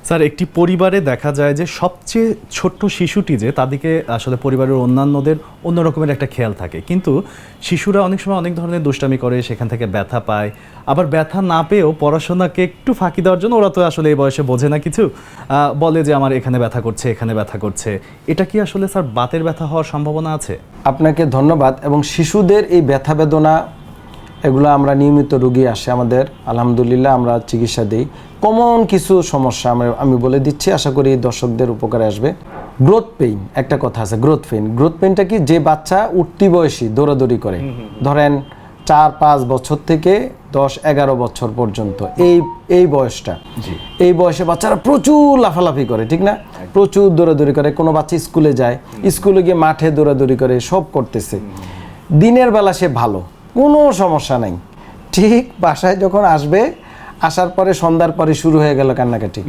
Sir একটি পরিবারে দেখা যায় যে সবচেয়ে ছোট্ট শিশুটি যে তাদেরকে আসলে পরিবারের অন্যান্যদের অন্য রকমের একটা খেয়াল থাকে, কিন্তু শিশুরা অনেক সময় অনেক ধরনের দুষ্টামি করে, সেখান থেকে ব্যথা পায়, আবার ব্যথা না পেয়েও পড়াশোনাকে একটু ফাঁকি দেওয়ার জন্য ওরা তো আসলে এই বয়সে বোঝে না কিছু, বলে যে আমার এখানে ব্যথা করছে, এখানে ব্যথা করছে। এটা কি আসলে স্যার বাতের ব্যথা হওয়ার সম্ভাবনা আছে? আপনাকে ধন্যবাদ। এবং শিশুদের এই ব্যথা বেদনা এগুলো আমরা নিয়মিত রোগী আসে আমাদের, আলহামদুলিল্লাহ আমরা চিকিৎসা দিই। কমন কিছু সমস্যা আমি বলে দিচ্ছি, আশা করি দর্শকদের উপকারে আসবে। গ্রোথ পেইন, একটা কথা আছে, গ্রোথ পেইনটা কি, যে বাচ্চা উঠতি বয়সী দৌড়াদৌড়ি করে, ধরেন 4-5 বছর থেকে 10-11 বছর পর্যন্ত, এই বয়সটা, এই বয়সে বাচ্চারা প্রচুর লাফালাফি করে, ঠিক না? প্রচুর দৌড়াদৌড়ি করে। কোনো বাচ্চা স্কুলে যায়, স্কুলে গিয়ে মাঠে দৌড়াদৌড়ি করে, সব করতেছে। দিনের বেলা সে ভালো, কোনো সমস্যা নাই। ঠিক বাসায় যখন আসবে, আসার পরে সন্ধ্যার পরে শুরু হয়ে গেল কান্নাকাটি,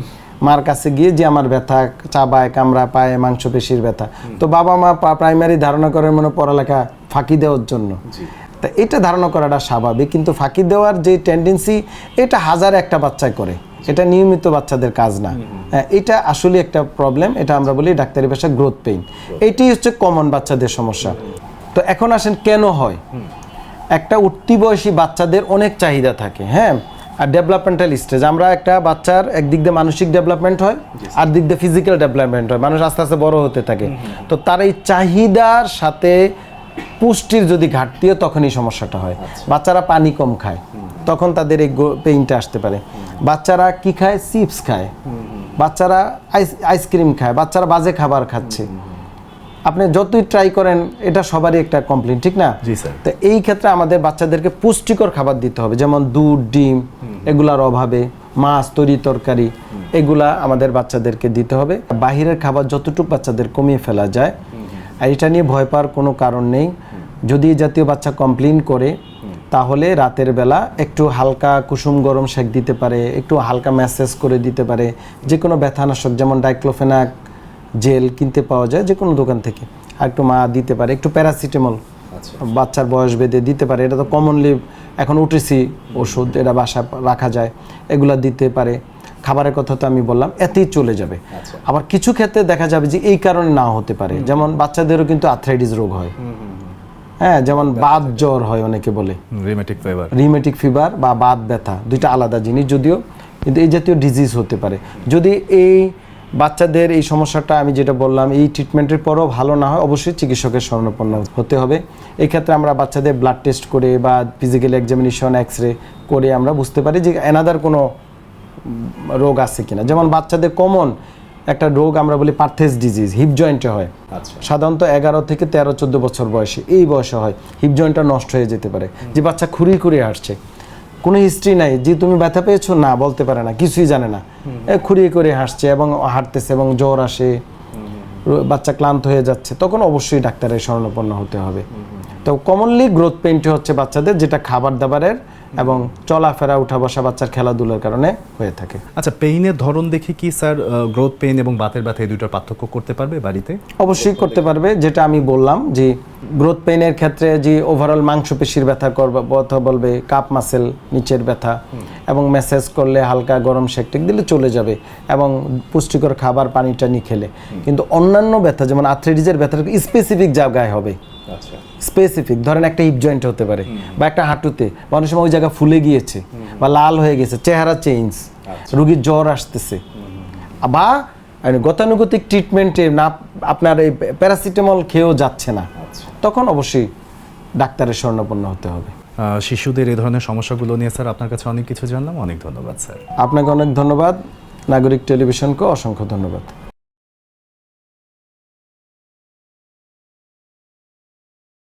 মার কাছে গিয়ে যে আমার ব্যথা, চাবায়, কামড়া, পায়ে মাংসপেশির ব্যথা। তো বাবা মা প্রাইমারি ধারণা করেন মনে পড়ালেখা ফাঁকি দেওয়ার জন্য। তা এটা ধারণা করাটা স্বাভাবিক, কিন্তু ফাঁকি দেওয়ার যে টেন্ডেন্সি, এটা হাজারে একটা বাচ্চায় করে, এটা নিয়মিত বাচ্চাদের কাজ না। এটা আসলে একটা প্রবলেম, এটা আমরা বলি ডাক্তারি ভাষায় গ্রোথ পেইন। এটি হচ্ছে কমন বাচ্চাদের সমস্যা। তো এখন আসেন কেন হয়। একটা উঠতি বয়সী বাচ্চাদের অনেক চাহিদা থাকে, হ্যাঁ, আর ডেভেলপমেন্টাল স্টেজ। আমরা একটা বাচ্চার একদিক দিয়ে মানসিক ডেভেলপমেন্ট হয়, আর দিক দিয়ে ফিজিক্যাল ডেভেলপমেন্ট হয়, মানুষ আস্তে আস্তে বড় হতে থাকে। তো তার এই চাহিদার সাথে পুষ্টির যদি ঘাটতি হয়, তখন এই সমস্যাটা হয়। বাচ্চারা পানি কম খায়, তখন তাদের এই পেইনটা আসতে পারে। বাচ্চারা কি খায়? চিপস খায়, বাচ্চারা আইসক্রিম খায়, বাচ্চারা বাজে খাবার খাচ্ছে। আপনি যতই ট্রাই করেন, এটা সবারই একটা কমপ্লেইন, ঠিক না? জি স্যার। তো এই ক্ষেত্রে আমাদের বাচ্চাদেরকে পুষ্টিকর খাবার দিতে হবে, যেমন দুধ, ডিম, এগুলার অভাবে মাছ, তরি তরকারি, এগুলা আমাদের বাচ্চাদেরকে দিতে হবে। বাহিরের খাবার যতটুকু বাচ্চাদের কমিয়ে ফেলা যায়, আর এটা নিয়ে ভয় পাওয়ার কোনো কারণ নেই। যদি এই জাতীয় বাচ্চা কমপ্লেইন করে, তাহলে রাতের বেলা একটু হালকা কুসুম গরম সেক দিতে পারে, একটু হালকা ম্যাসেজ করে দিতে পারে। যে কোনো ব্যথানাশক, যেমন ডাইক্লোফেনাক জেল কিনতে পাওয়া যায় যে কোনো দোকান থেকে, আর একটু মা দিতে পারে, একটু প্যারাসিটামল বাচ্চার বয়স ভেদে দিতে পারে। এটা তো কমনলি এখন উঠেছি ওষুধ, এটা বাসা রাখা যায়, এগুলা দিতে পারে। খাবারের কথা তো আমি বললাম, এতেই চলে যাবে। আবার কিছু ক্ষেত্রে দেখা যাবে যে এই কারণে নাও হতে পারে, যেমন বাচ্চাদেরও কিন্তু আর্থ্রাইটিস রোগ হয়, হ্যাঁ, যেমন বাত জ্বর হয়, অনেকে বলে রিমেটিক ফিভার বা বাত ব্যথা, দুইটা আলাদা জিনিস যদিও, কিন্তু এই জাতীয় ডিজিজ হতে পারে। যদি এই বাচ্চাদের এই সমস্যাটা আমি যেটা বললাম, এই ট্রিটমেন্টের পরও ভালো না হয়, অবশ্যই চিকিৎসকের শরণাপন্ন হতে হবে। এই ক্ষেত্রে আমরা বাচ্চাদের ব্লাড টেস্ট করে বা ফিজিক্যাল এক্সামিনেশন, এক্সরে করে আমরা বুঝতে পারি যে এনাদার কোনো রোগ আছে কিনা। যেমন বাচ্চাদের কমন একটা রোগ আমরা বলি পারথেস ডিজিজ, হিপ জয়েন্টে হয়। সাধারণত 11 থেকে 13-14 বছর বয়সে, এই বয়সে হয়। হিপ জয়েন্টটা নষ্ট হয়ে যেতে পারে, যে বাচ্চা খুঁড়িয়ে হাঁটছে, কোনো হিস্ট্রি নাই, যে তুমি ব্যথা পেয়েছো না, বলতে পারে না, কিছুই জানে না, খুঁড়িয়ে হাঁটছে এবং হাঁটতেছে এবং জ্বর আসে, বাচ্চা ক্লান্ত হয়ে যাচ্ছে, তখন অবশ্যই ডাক্তারের শরণাপন্ন হতে হবে। তো কমনলি গ্রোথ পেইনটা হচ্ছে বাচ্চাদের, যেটা খাবার দাবারের এবং চলাফেরা, উঠা বসা, বাচ্চার খেলাধুলার কারণে হয়ে থাকে। আচ্ছা, পেইনের ধরন দেখে কি স্যার গ্রোথ পেইন এবং বাতের ব্যথা এই দুটোর পার্থক্য করতে পারবে বাড়িতে? অবশ্যই করতে পারবে। যেটা আমি বললাম যে গ্রোথ পেইনের ক্ষেত্রে যে ওভারঅল মাংসপেশির ব্যথা কথা বলবে, কাপ মাসেল নিচের ব্যথা, এবং ম্যাসেজ করলে হালকা গরম সেকটেক দিলে চলে যাবে, এবং পুষ্টিকর খাবার, পানি টানি খেলে। কিন্তু অন্যান্য ব্যথা, যেমন আর্থ্রাইটিসের ব্যথা স্পেসিফিক জায়গায় হবে, স্পেসিফিক, ধরেন একটা হিপ জয়েন্ট হতে পারে, বা একটা হাঁটুতে, বা অনেক সময় ওই জায়গা ফুলে গিয়েছে বা লাল হয়ে গেছে, চেহারা চেঞ্জ, রোগীর জ্বর আসতেছে, বা গতানুগতিক ট্রিটমেন্টে না আপনার এই প্যারাসিটামল খেয়েও যাচ্ছে না, তখন অবশ্যই ডাক্তারের শরণাপন্ন হতে হবে। শিশুদের এই ধরনের সমস্যাগুলো নিয়ে স্যার আপনার কাছে অনেক কিছু জানলাম, অনেক ধন্যবাদ স্যার। আপনাকে অনেক ধন্যবাদ, নাগরিক টেলিভিশনকে অসংখ্য ধন্যবাদ।